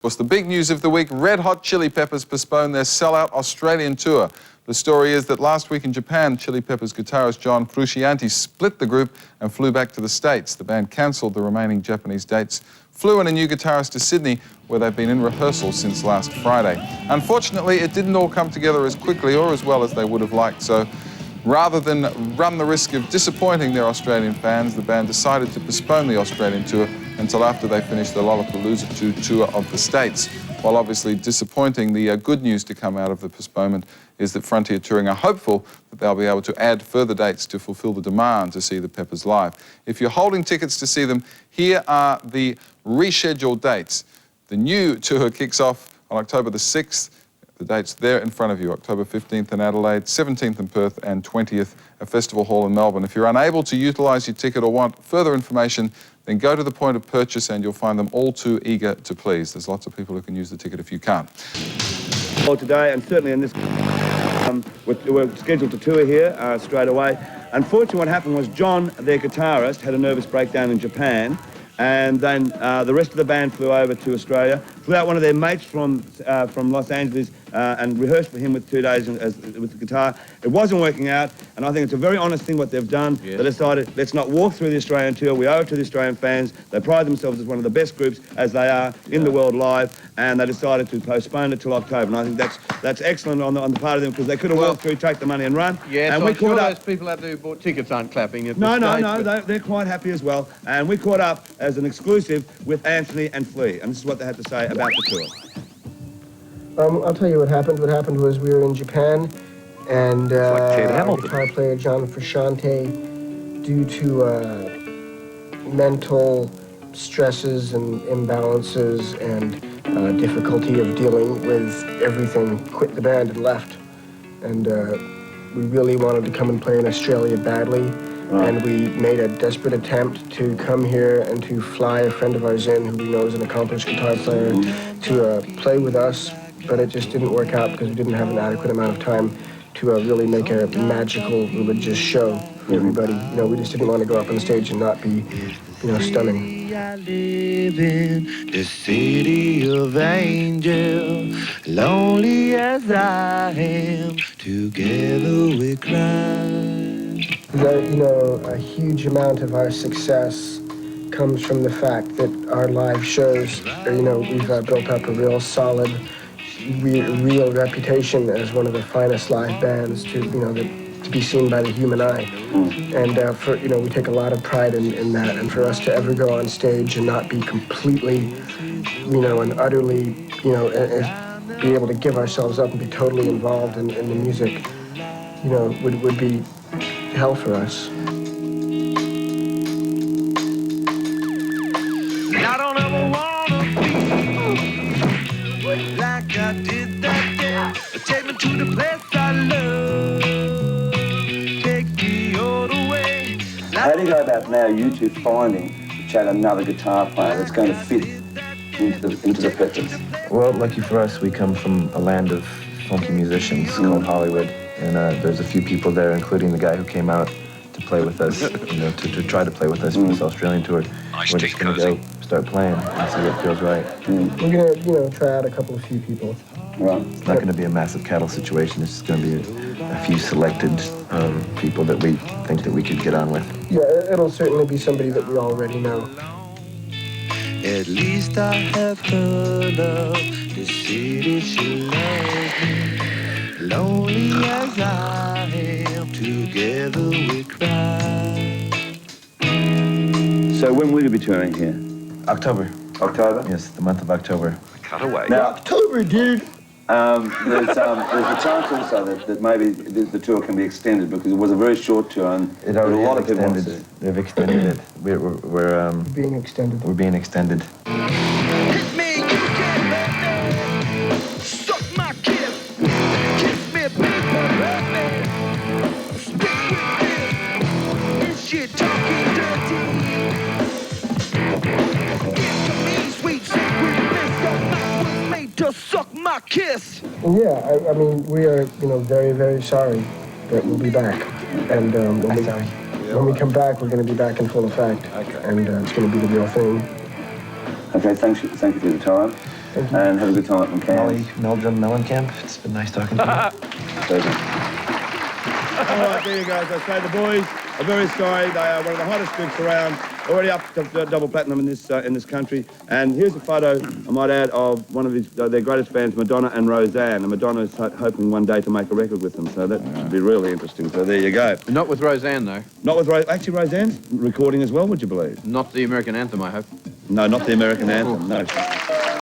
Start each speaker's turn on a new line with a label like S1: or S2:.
S1: Of course, the big news of the week, Red Hot Chili Peppers postponed their sellout Australian tour. The story is that last week in Japan, Chili Peppers guitarist John Frusciante split the group and flew back to the States. The band cancelled the remaining Japanese dates, flew in a new guitarist to Sydney, where they've been in rehearsal since last Friday. Unfortunately, it didn't all come together as quickly or as well as they would have liked, so rather than run the risk of disappointing their Australian fans, the band decided to postpone the Australian tour until after they finished the Lollapalooza 2 tour of the States. While obviously disappointing, the good news to come out of the postponement is that Frontier Touring are hopeful that they'll be able to add further dates to fulfill the demand to see the Peppers live. If you're holding tickets to see them, here are the rescheduled dates. The new tour kicks off on October the 6th. The dates there in front of you, October 15th in Adelaide, 17th in Perth and 20th at Festival Hall in Melbourne. If you're unable to utilise your ticket or want further information, then go to the point of purchase and you'll find them all too eager to please. There's lots of people who can use the ticket if you can't.
S2: Well, today, and certainly in this, we're scheduled to tour here straight away. Unfortunately, what happened was John, their guitarist, had a nervous breakdown in Japan, and then the rest of the band flew over to Australia, flew out one of their mates from Los Angeles and rehearsed for him with 2 days with the guitar. It wasn't working out, and I think it's a very honest thing what they've done. Yes. They decided, let's not walk through the Australian tour. We owe it to the Australian fans. They pride themselves as one of the best groups, as they are, in the world live, and they decided to postpone it till October. And I think that's excellent on the part of them, because they could have walked through, take the money and run.
S3: Yeah,
S2: and
S3: so
S2: we
S3: I'm sure
S2: caught up.
S3: Those people out there who bought tickets aren't clapping at
S2: No,
S3: but...
S2: they're quite happy as well. And we caught up as an exclusive with Anthony and Flea, and this is what they had to say about the tour.
S4: I'll tell you what happened. What happened was we were in Japan, and our guitar player John Frusciante, due to mental stresses and imbalances and difficulty of dealing with everything, quit the band and left. And we really wanted to come and play in Australia badly, and we made a desperate attempt to come here and to fly a friend of ours in, who we know is an accomplished guitar player, to play with us. But it just didn't work out because we didn't have an adequate amount of time to really make a magical religious show for everybody. You know, we just didn't want to go up on stage and not be, you know, stunning.
S5: I live in the city of angels, lonely as I am, together we cry.
S4: You know, a huge amount of our success comes from the fact that our live shows, you know, we've built up a real solid, real reputation as one of the finest live bands to, you know, to be seen by the human eye. And for, you know, we take a lot of pride in that. And for us to ever go on stage and not be completely, you know, and utterly, you know, be able to give ourselves up and be totally involved in the music, you know, would be hell for us.
S5: I don't ever wanna be like I did that day. Take me to the place I love. Take me all the way.
S6: How do you go about now, you two, finding Chad another guitar player that's going to fit into the Peppers?
S7: Well, lucky for us, we come from a land of funky musicians called Hollywood, and there's a few people there, including the guy who came out to play with us, you know, to try to play with us for this Australian tour. We're just going to go start playing and see what feels right.
S4: We're going to, you know, try out a few people.
S6: Right.
S7: It's not going to be a massive cattle situation. It's just going to be a few selected people that we think that we could get on with.
S4: Yeah, it'll certainly be somebody that we already know.
S5: At least I have heard of the city she loves me. Lonely as I am, together we cry.
S6: So when will you be touring here?
S7: October.
S6: October?
S7: Yes, the month of October.
S3: Cutaway.
S6: Now,
S4: October, dude!
S6: there's a chance also that maybe the tour can be extended, because it was a very short tour and
S7: It
S6: a
S7: already
S6: lot
S7: is
S6: of people want to see
S7: extended.
S6: it.
S7: They've extended it. We're
S4: Being extended.
S7: We're being extended.
S5: Hit me, you can let me. Suck my kiss. Kiss me, baby, hurt me. Stick with this. Is she talking dirty? Give to me, sweet secret bliss. Your mouth was made to suck my kiss.
S4: And yeah, I mean, we are, you know, very, very sorry that we'll be back. And when we come back, we're going to be back in full effect.
S7: Okay.
S4: And it's going to be the real thing.
S6: Okay, thank you for the time. And have a good time up in
S7: Molly
S6: Cairns.
S7: Meldrum Mellencamp, it's been nice talking to you.
S6: Pleasure.
S2: All right, there you go. As I say, the boys are very sorry. They are one of the hottest groups around, already up to double platinum in this country. And here's a photo, I might add, of one of their greatest fans, Madonna and Roseanne. And Madonna's hoping one day to make a record with them, so that should be really interesting. So there you go.
S3: Not with Roseanne, though.
S2: Not with actually, Roseanne's recording as well, would you believe?
S3: Not the American anthem, I hope.
S2: No, not the American anthem, no.